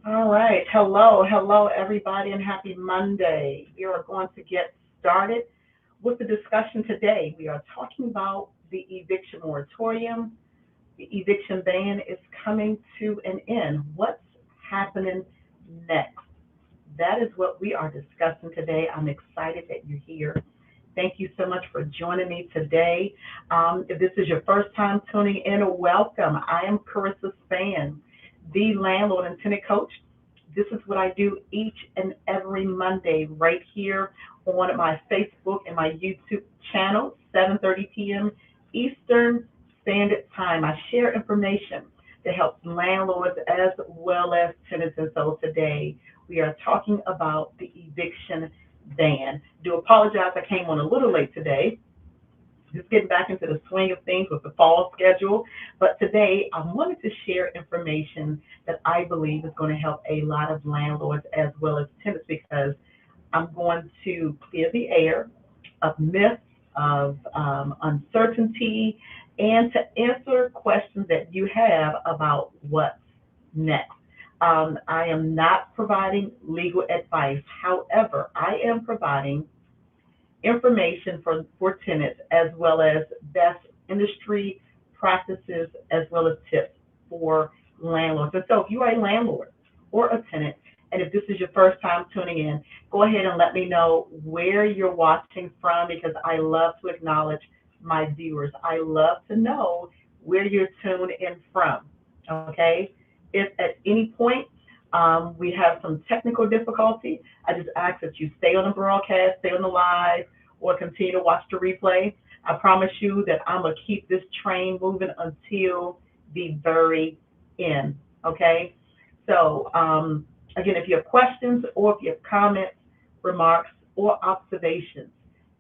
All right. Hello, everybody, and happy Monday. We are going to get started with the discussion today. We are talking about the eviction moratorium. The eviction ban is coming to an end. What's happening next? That is what we are discussing today. I'm excited that you're here. Thank you so much for joining me today. If this is your first time tuning in, welcome. I am Karissa Span, the landlord and tenant coach. This is what I do each and every Monday right here on my Facebook and my YouTube channel, 7:30 p.m. Eastern Standard Time. I share information that helps landlords as well as tenants. And so today we are talking about the eviction ban. Do apologize, I came on a little late today. Just getting back into the swing of things with the fall schedule. But today I wanted to share information that I believe is going to help a lot of landlords as well as tenants because I'm going to clear the air of myths, of uncertainty, and to answer questions that you have about what's next. I am not providing legal advice. However, I am providing information for tenants as well as best industry practices as well as tips for landlords. And so if you are a landlord or a tenant, and if this is your first time tuning in, go ahead and let me know where you're watching from because I love to acknowledge my viewers. I love to know where you're tuned in from. Okay? If at any point we have some technical difficulty, I just ask that you stay on the broadcast, stay on the live, or continue to watch the replay. I promise you that I'm going to keep this train moving until the very end. Okay? So, again, if you have questions or if you have comments, remarks, or observations,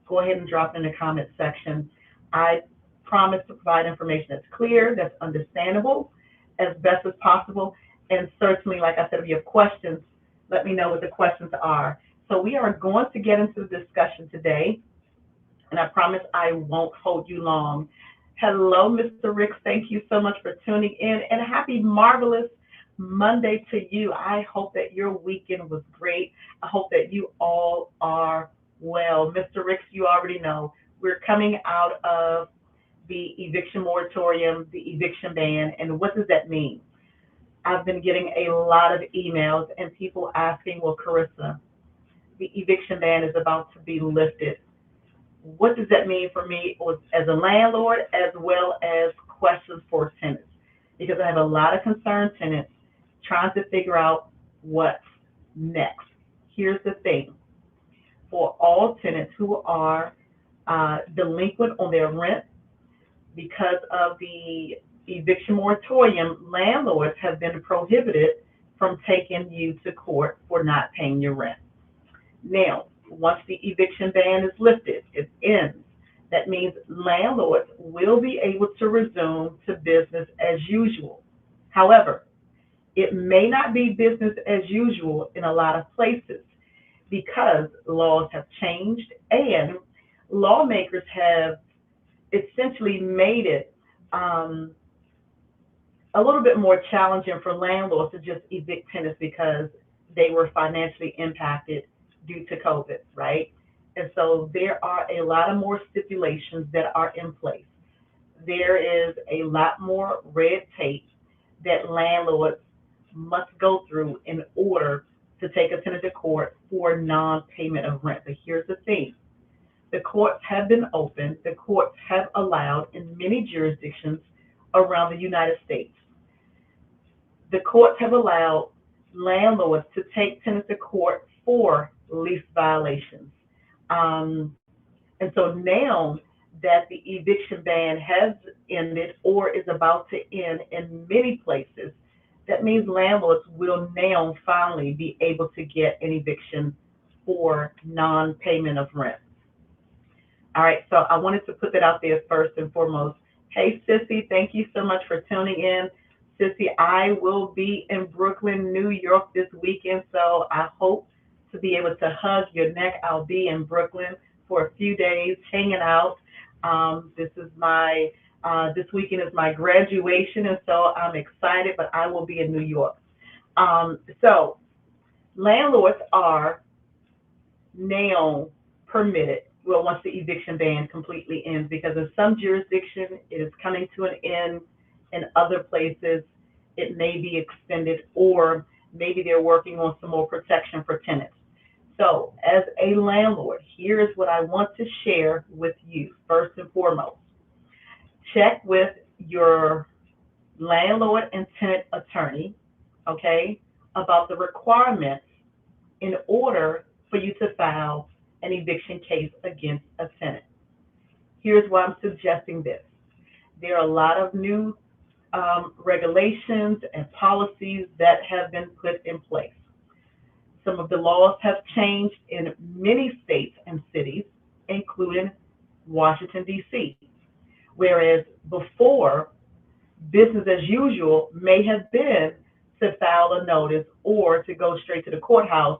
go ahead and drop it in the comment section. I promise to provide information that's clear, that's understandable as best as possible. And certainly, like I said, if you have questions, let me know what the questions are. So we are going to get into the discussion today, and I promise I won't hold you long. Hello, Mr. Ricks. Thank you so much for tuning in, and happy marvelous Monday to you. I hope that your weekend was great. I hope that you all are well. Mr. Ricks, you already know we're coming out of the eviction moratorium, the eviction ban, and what does that mean? I've been getting a lot of emails and people asking, well, Karissa, the eviction ban is about to be lifted. What does that mean for me as a landlord as well as questions for tenants? Because I have a lot of concerned tenants trying to figure out what's next. Here's the thing. For all tenants who are delinquent on their rent because of the eviction moratorium, landlords have been prohibited from taking you to court for not paying your rent. Now, once the eviction ban is lifted, it ends. That means landlords will be able to resume to business as usual. However, it may not be business as usual in a lot of places because laws have changed and lawmakers have essentially made it a little bit more challenging for landlords to just evict tenants because they were financially impacted due to COVID, right? And so there are a lot of more stipulations that are in place. There is a lot more red tape that landlords must go through in order to take a tenant to court for non-payment of rent. But here's the thing. The courts have been open. The courts have allowed in many jurisdictions around the United States. The courts have allowed landlords to take tenants to court for lease violations. Um, and so now that the eviction ban has ended or is about to end in many places, that means landlords will now finally be able to get an eviction for non-payment of rent. All right, so I wanted to put that out there first and foremost. Hey, Sissy, thank you so much for tuning in. Sissy, I will be in Brooklyn, New York this weekend, so I hope to be able to hug your neck. I'll be in Brooklyn for a few days hanging out. This weekend is my graduation, and so I'm excited, but I will be in New York. So landlords are now permitted, well, once the eviction ban completely ends, because in some jurisdictions it is coming to an end, in other places it may be extended, or maybe they're working on some more protection for tenants. So as a landlord, here is what I want to share with you. First and foremost, check with your landlord and tenant attorney, okay, about the requirements in order for you to file an eviction case against a tenant. Here's why I'm suggesting this. There are a lot of new regulations and policies that have been put in place. Some of the laws have changed in many states and cities, including Washington, D.C., whereas before, business as usual may have been to file a notice or to go straight to the courthouse,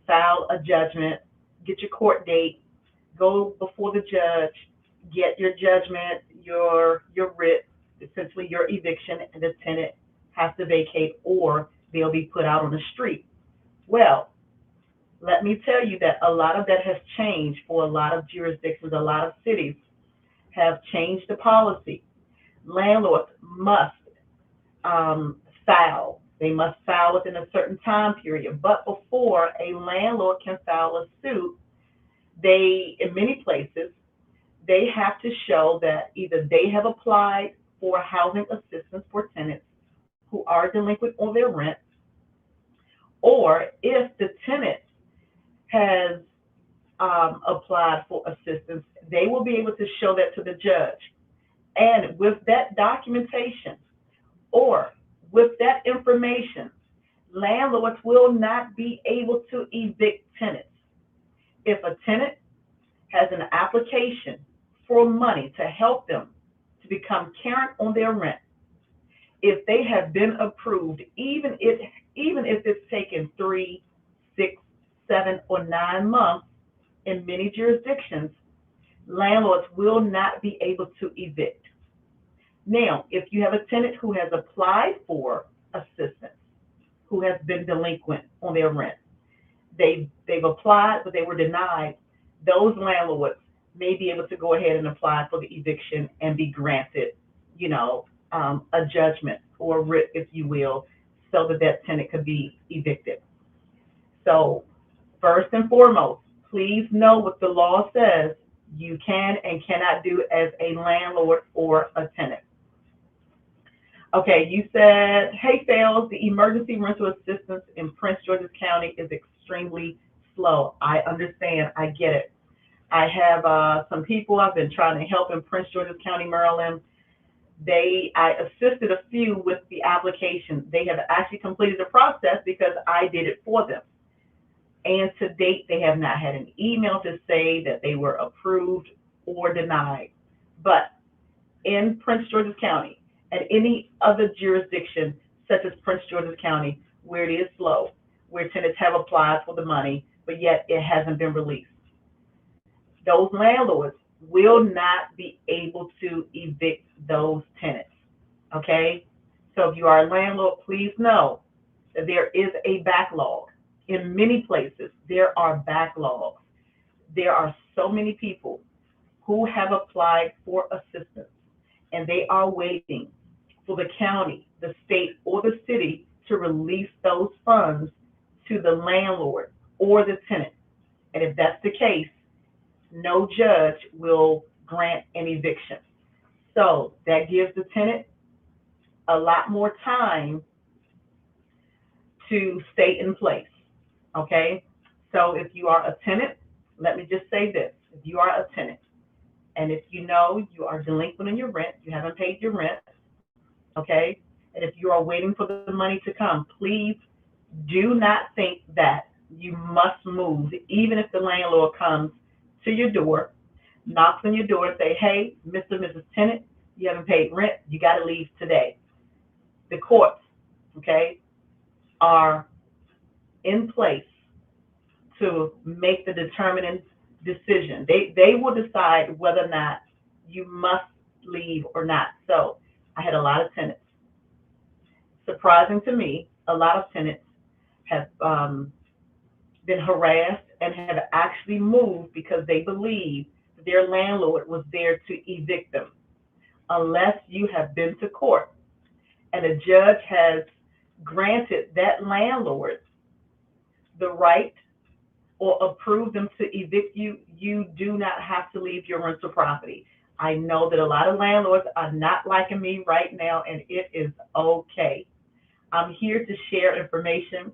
file a judgment, get your court date, go before the judge, get your judgment, your writ, essentially your eviction, and the tenant has to vacate or they'll be put out on the street. Well, let me tell you that a lot of that has changed for a lot of jurisdictions. A lot of cities have changed the policy. Landlords must file. They must file within a certain time period. But before a landlord can file a suit, in many places, they have to show that either they have applied for housing assistance for tenants who are delinquent on their rent, or if the tenant has applied for assistance, they will be able to show that to the judge. And with that documentation or with that information, landlords will not be able to evict tenants. If a tenant has an application for money to help them to become current on their rent, if they have been approved, even if it's taken 3, 6, 7, or 9 months in many jurisdictions, landlords will not be able to evict. Now, if you have a tenant who has applied for assistance, who has been delinquent on their rent, they've applied but they were denied, those landlords may be able to go ahead and apply for the eviction and be granted, a judgment or a writ, if you will, so that that tenant could be evicted. So first and foremost, please know what the law says you can and cannot do as a landlord or a tenant. Okay, you said, hey, Sales, the emergency rental assistance in Prince George's County is extremely slow. I understand. I get it. I have some people I've been trying to help in Prince George's County, Maryland. I assisted a few with the application. They have actually completed the process because I did it for them. And to date, they have not had an email to say that they were approved or denied. But in Prince George's County and any other jurisdiction, such as Prince George's County, where it is slow, where tenants have applied for the money, but yet it hasn't been released, those landlords will not be able to evict those tenants, okay? So if you are a landlord, please know that there is a backlog. In many places, there are backlogs. There are so many people who have applied for assistance, and they are waiting for the county, the state, or the city to release those funds to the landlord or the tenant. And if that's the case, no judge will grant an eviction. So that gives the tenant a lot more time to stay in place, okay? So if you are a tenant, let me just say this. If you are a tenant, and if you know you are delinquent in your rent, you haven't paid your rent, okay? And if you are waiting for the money to come, please do not think that you must move, even if the landlord comes to your door, knocks on your door and say, hey, Mr. and Mrs. Tenant, you haven't paid rent, you got to leave today. The courts, okay, are in place to make the determining decision. They will decide whether or not you must leave or not. So I had a lot of tenants, surprising to me, a lot of tenants have been harassed and have actually moved because they believe their landlord was there to evict them. Unless you have been to court and a judge has granted that landlord the right or approved them to evict you, you do not have to leave your rental property. I know that a lot of landlords are not liking me right now, and it is okay. I'm here to share information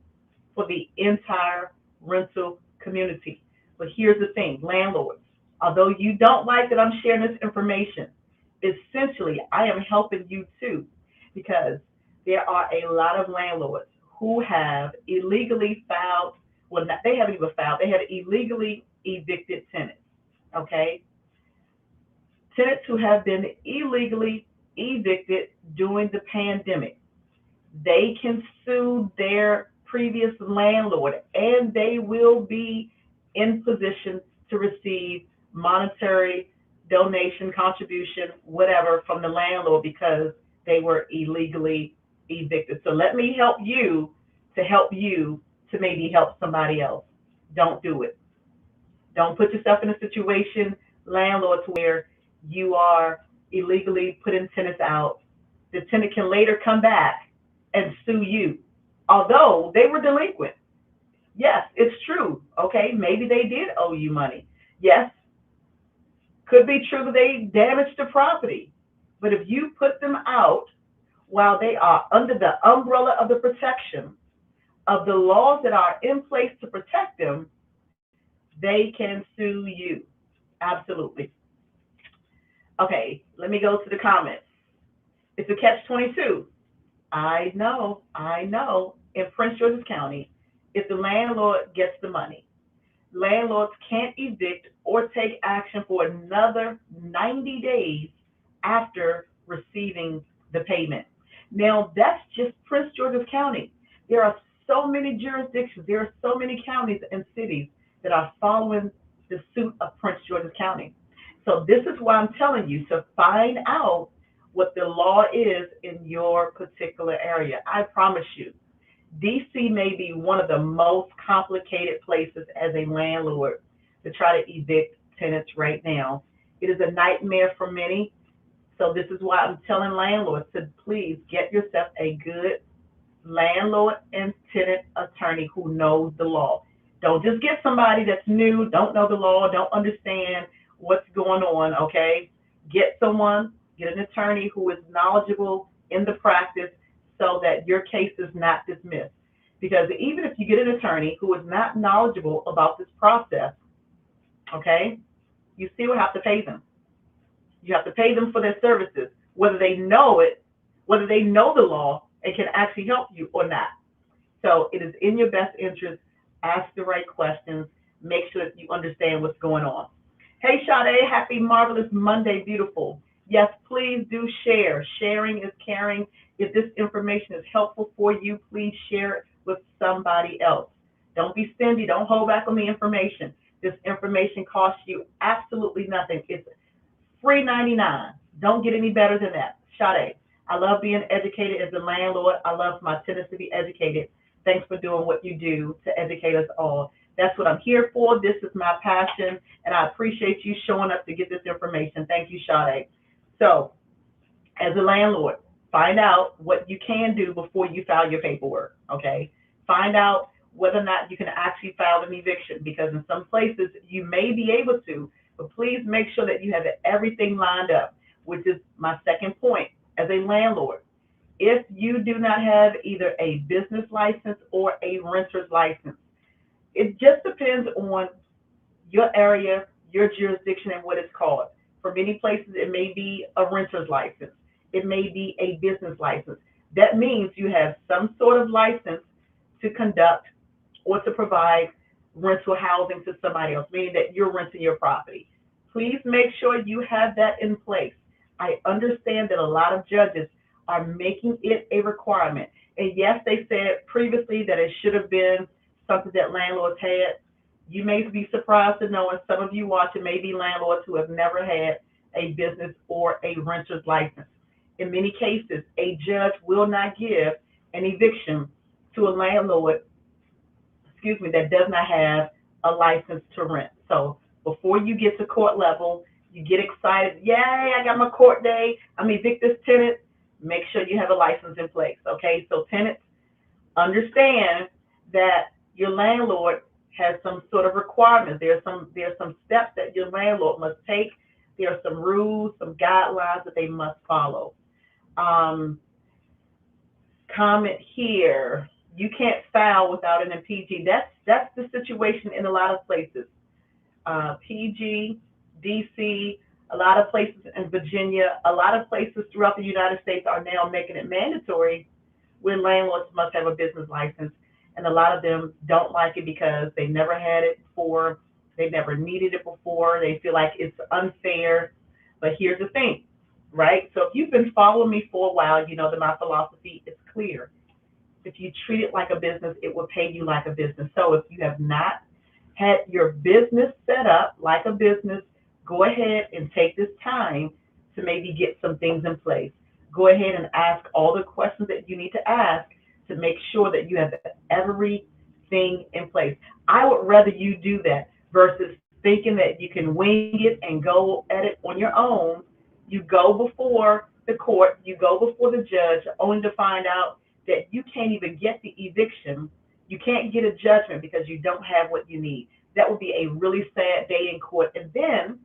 for the entire rental community. But here's the thing, landlords, although you don't like that I'm sharing this information, essentially I am helping you too, because there are a lot of landlords who have illegally filed, well, not, they haven't even filed, they have illegally evicted tenants, okay? Tenants who have been illegally evicted during the pandemic. They can sue their previous landlord and they will be in position to receive monetary donation, contribution, whatever from the landlord because they were illegally evicted. So let me help you to maybe help somebody else. Don't do it. Don't put yourself in a situation, landlords, where you are illegally putting tenants out. The tenant can later come back and sue you, although they were delinquent. Yes, it's true. Okay, maybe they did owe you money. Yes, could be true that they damaged the property. But if you put them out while they are under the umbrella of the protection of the laws that are in place to protect them, they can sue you. Absolutely. Okay, let me go to the comments. It's a catch-22. I know. In Prince George's County, if the landlord gets the money, landlords can't evict or take action for another 90 days after receiving the payment. Now, that's just Prince George's County. There are so many jurisdictions, there are so many counties and cities that are following the suit of Prince George's County. So this is why I'm telling you to find out what the law is in your particular area. I promise you, DC may be one of the most complicated places as a landlord to try to evict tenants right now. It is a nightmare for many. So this is why I'm telling landlords to please get yourself a good landlord and tenant attorney who knows the law. Don't just get somebody that's new, don't know the law, don't understand what's going on, okay? Get an attorney who is knowledgeable in the practice so that your case is not dismissed. Because even if you get an attorney who is not knowledgeable about this process, okay, you still have to pay them. You have to pay them for their services, whether they know it, whether they know the law and can actually help you or not. So it is in your best interest. Ask the right questions. Make sure that you understand what's going on. Hey, Sade, happy marvelous Monday, beautiful. Yes, please do share. Sharing is caring. If this information is helpful for you, please share it with somebody else. Don't be stingy. Don't hold back on the information. This information costs you absolutely nothing. It's free 99. Don't get any better than that. Sade, I love being educated as a landlord. I love my tenants to be educated. Thanks for doing what you do to educate us all. That's what I'm here for. This is my passion, and I appreciate you showing up to get this information. Thank you, Sade. So, as a landlord, find out what you can do before you file your paperwork, okay? Find out whether or not you can actually file an eviction, because in some places you may be able to, but please make sure that you have everything lined up, which is my second point as a landlord. If you do not have either a business license or a renter's license, it just depends on your area, your jurisdiction, and what it's called. For many places, it may be a renter's license. It may be a business license. That means you have some sort of license to conduct or to provide rental housing to somebody else, meaning that you're renting your property. Please make sure you have that in place. I understand that a lot of judges are making it a requirement. And yes, they said previously that it should have been something that landlords had. You may be surprised to know, and some of you watching may be landlords who have never had a business or a renter's license. In many cases, a judge will not give an eviction to a landlord, excuse me, that does not have a license to rent. So before you get to court level, you get excited, yay, I got my court day, I'm evict this tenant. Make sure you have a license in place, okay? So tenants, understand that your landlord has some sort of requirements. There's some steps that your landlord must take. There are some rules, some guidelines that they must follow. Um, Comment here. You can't file without an MPG. That's the situation in a lot of places. PG, DC, a lot of places in Virginia, a lot of places throughout the United States are now making it mandatory where landlords must have a business license. And a lot of them don't like it because they never had it before, they never needed it before, they feel like it's unfair. But here's the thing, right? So if you've been following me for a while, you know that my philosophy is clear. If you treat it like a business, it will pay you like a business. So if you have not had your business set up like a business, go ahead and take this time to maybe get some things in place. Go ahead and ask all the questions that you need to ask to make sure that you have everything in place. I would rather you do that versus thinking that you can wing it and go at it on your own. You go before the court, you go before the judge, only to find out that you can't even get the eviction. You can't get a judgment because you don't have what you need. That would be a really sad day in court. And then,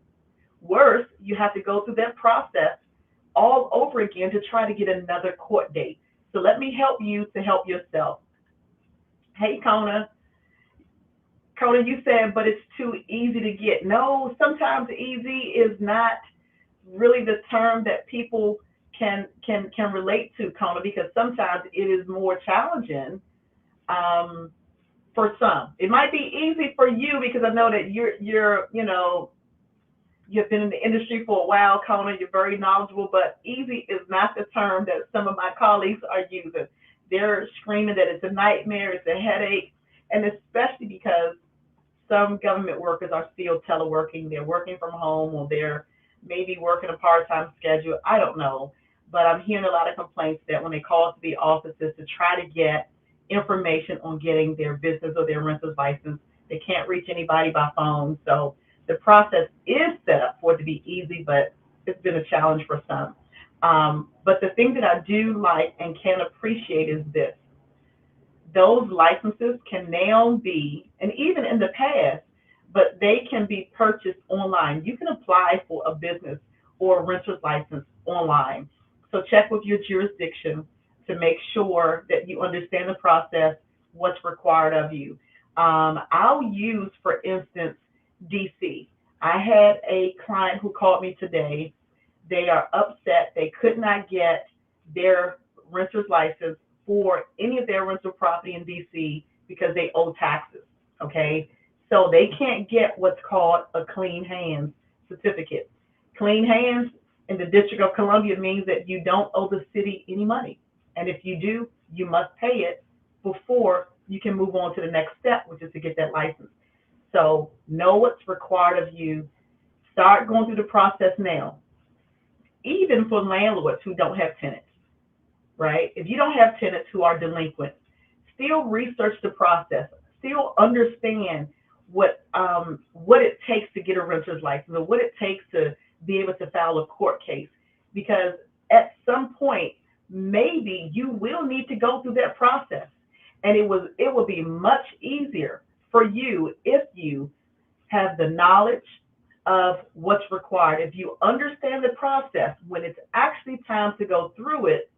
worse, you have to go through that process all over again to try to get another court date. So let me help you to help yourself. Hey, Kona. Kona, you said, but it's too easy to get. No, sometimes easy is not really the term that people can relate to, Kona, because sometimes it is more challenging for some. It might be easy for you because I know that you've been in the industry for a while, Kona. You're very knowledgeable, but easy is not the term that some of my colleagues are using. They're screaming that it's a nightmare, it's a headache, and especially because some government workers are still teleworking. They're working from home, or they're maybe working a part-time schedule. I don't know, but I'm hearing a lot of complaints that when they call to the offices to try to get information on getting their business or their renter's license, they can't reach anybody by phone. So the process is set up for it to be easy, but it's been a challenge for some. But the thing that I do like and can appreciate is this. Those licenses can now be, and even in the past, but they can be purchased online. You can apply for a business or a renter's license online. So check with your jurisdiction to make sure that you understand the process, what's required of you. I'll use, for instance, DC. I had a client who called me today. They are upset. They could not get their renter's license for any of their rental property in DC because they owe taxes, okay? So they can't get what's called a clean hands certificate. Clean hands in the District of Columbia means that you don't owe the city any money. And if you do, you must pay it before you can move on to the next step, which is to get that license. So know what's required of you. Start going through the process now, even for landlords who don't have tenants, right? If you don't have tenants who are delinquent, still research the process. Still understand what it takes to get a renter's license, or what it takes to be able to file a court case. Because at some point, maybe you will need to go through that process. And it will be much easier for you if you have the knowledge of what's required. If you understand the process, when it's actually time to go through it,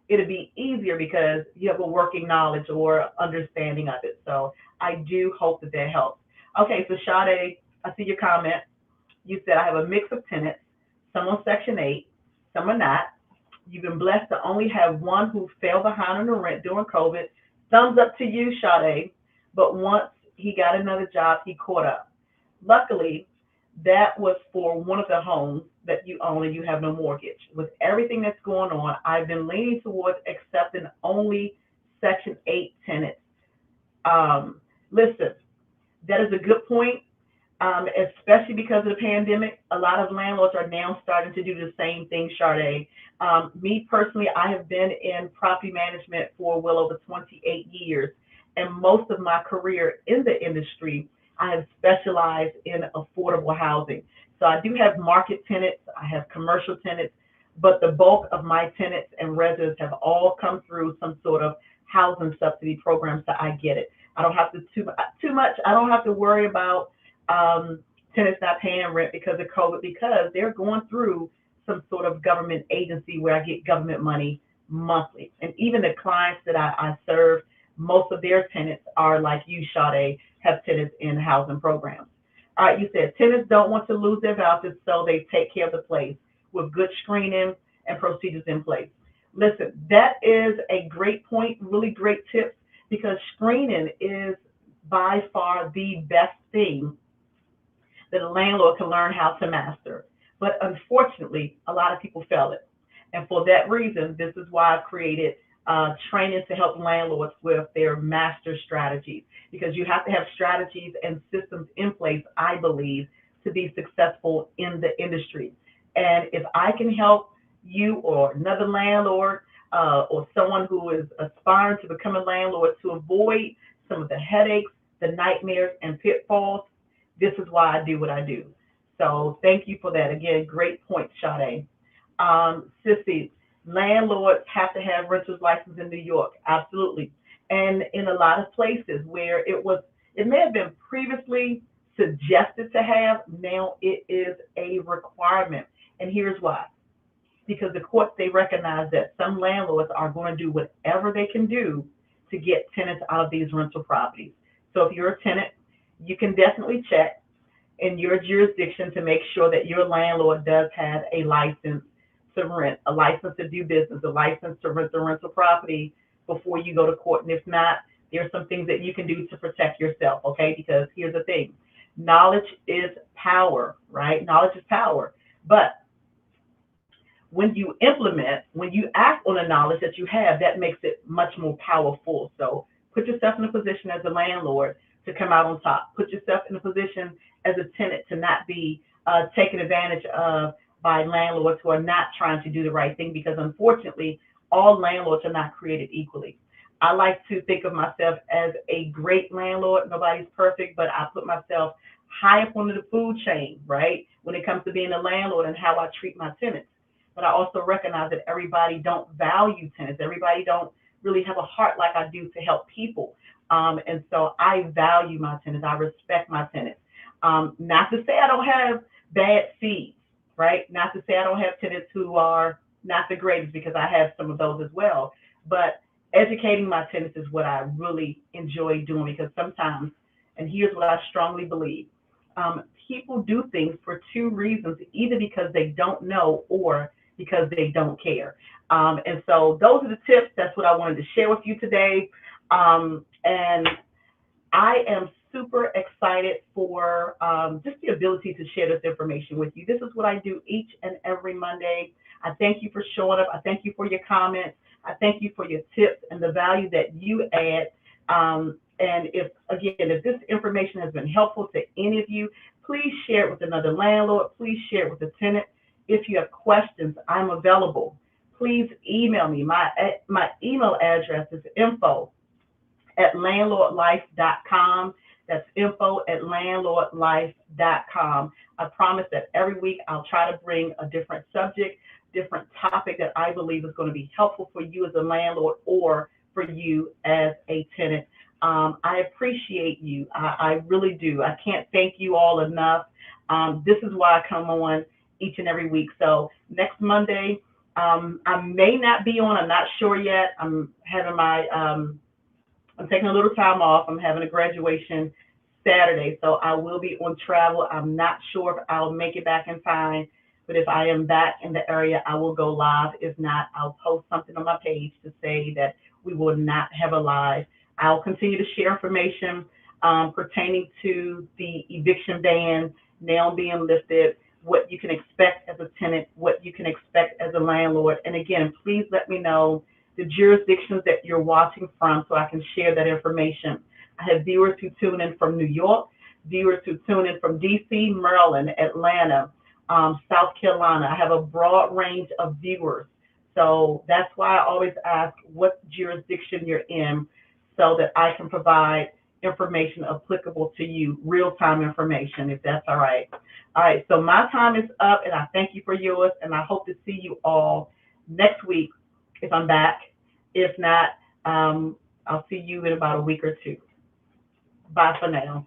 it'll be easier because you have a working knowledge or understanding of it. So I do hope that that helps. Okay, so Sade, I see your comment. You said, I have a mix of tenants, some on Section 8, some are not. You've been blessed to only have one who fell behind on the rent during COVID. Thumbs up to you, Sade. But once he got another job, he caught up. Luckily, that was for one of the homes that you own and you have no mortgage. With everything that's going on, I've been leaning towards accepting only Section 8 tenants. Listen, that is a good point. especially because of the pandemic. A lot of landlords are now starting to do the same thing, Sade. Me personally, I have been in property management for well over 28 years, and most of my career in the industry, I have specialized in affordable housing. So I do have market tenants, I have commercial tenants, but the bulk of my tenants and residents have all come through some sort of housing subsidy program, so I get it. I don't have to too much. I don't have to worry about tenants not paying rent because of COVID, because they're going through some sort of government agency where I get government money monthly. And even the clients that I serve, most of their tenants are like you, Sade, have tenants in housing programs. All right, you said tenants don't want to lose their vouchers, so they take care of the place with good screening and procedures in place. Listen, that is a great point, really great tips, because screening is by far the best thing that a landlord can learn how to master. But unfortunately, a lot of people fail it. And for that reason, this is why I've created training to help landlords with their master strategies, because you have to have strategies and systems in place, I believe, to be successful in the industry. And if I can help you or another landlord or someone who is aspiring to become a landlord to avoid some of the headaches, the nightmares, and pitfalls, this is why I do what I do. So thank you for that. Again, great point, Sade. Sissy, landlords have to have renter's license in New York. Absolutely. And in a lot of places where it may have been previously suggested to have, now it is a requirement. And here's why. Because the courts, they recognize that some landlords are going to do whatever they can do to get tenants out of these rental properties. So if you're a tenant, you can definitely check in your jurisdiction to make sure that your landlord does have a license to rent, a license to do business, a license to rent the rental property before you go to court. And if not, there's some things that you can do to protect yourself, okay? Because here's the thing, knowledge is power, right? Knowledge is power. But when you implement, when you act on the knowledge that you have, that makes it much more powerful. So put yourself in a position as a landlord to come out on top. Put yourself in a position as a tenant to not be taken advantage of by landlords who are not trying to do the right thing, because unfortunately, all landlords are not created equally. I like to think of myself as a great landlord. Nobody's perfect, but I put myself high up on the food chain, right? When it comes to being a landlord and how I treat my tenants. But I also recognize that everybody don't value tenants. Everybody don't really have a heart like I do to help people. And so I value my tenants. I respect my tenants. Not to say I don't have bad seeds, right? Not to say I don't have tenants who are not the greatest, because I have some of those as well. But educating my tenants is what I really enjoy doing, because sometimes, and here's what I strongly believe, people do things for two reasons, either because they don't know or because they don't care. And so those are the tips. That's what I wanted to share with you today. And I am super excited for just the ability to share this information with you. This is what I do each and every Monday. I thank you for showing up. I thank you for your comments. I thank you for your tips and the value that you add. And if this information has been helpful to any of you, please share it with another landlord. Please share it with a tenant. If you have questions, I'm available. Please email me. My email address is info@landlordlife.com. That's info@landlordlife.com. I promise that every week I'll try to bring a different subject, different topic that I believe is going to be helpful for you as a landlord or for you as a tenant. I appreciate you. I really do. I can't thank you all enough. This is why I come on each and every week. So next Monday, I may not be on. I'm not sure yet. I'm taking a little time off. I'm having a graduation Saturday, so I will be on travel. I'm not sure if I'll make it back in time, but if I am back in the area, I will go live. If not, I'll post something on my page to say that we will not have a live. I'll continue to share information pertaining to the eviction ban now being lifted, what you can expect as a tenant, what you can expect as a landlord. And again, please let me know the jurisdictions that you're watching from so I can share that information. I have viewers who tune in from New York, viewers who tune in from DC, Maryland, Atlanta, South Carolina. I have a broad range of viewers. So that's why I always ask what jurisdiction you're in so that I can provide information applicable to you, real-time information, if that's all right. All right, so my time is up, and I thank you for yours, and I hope to see you all next week if I'm back. If not, I'll see you in about a week or two. Bye for now.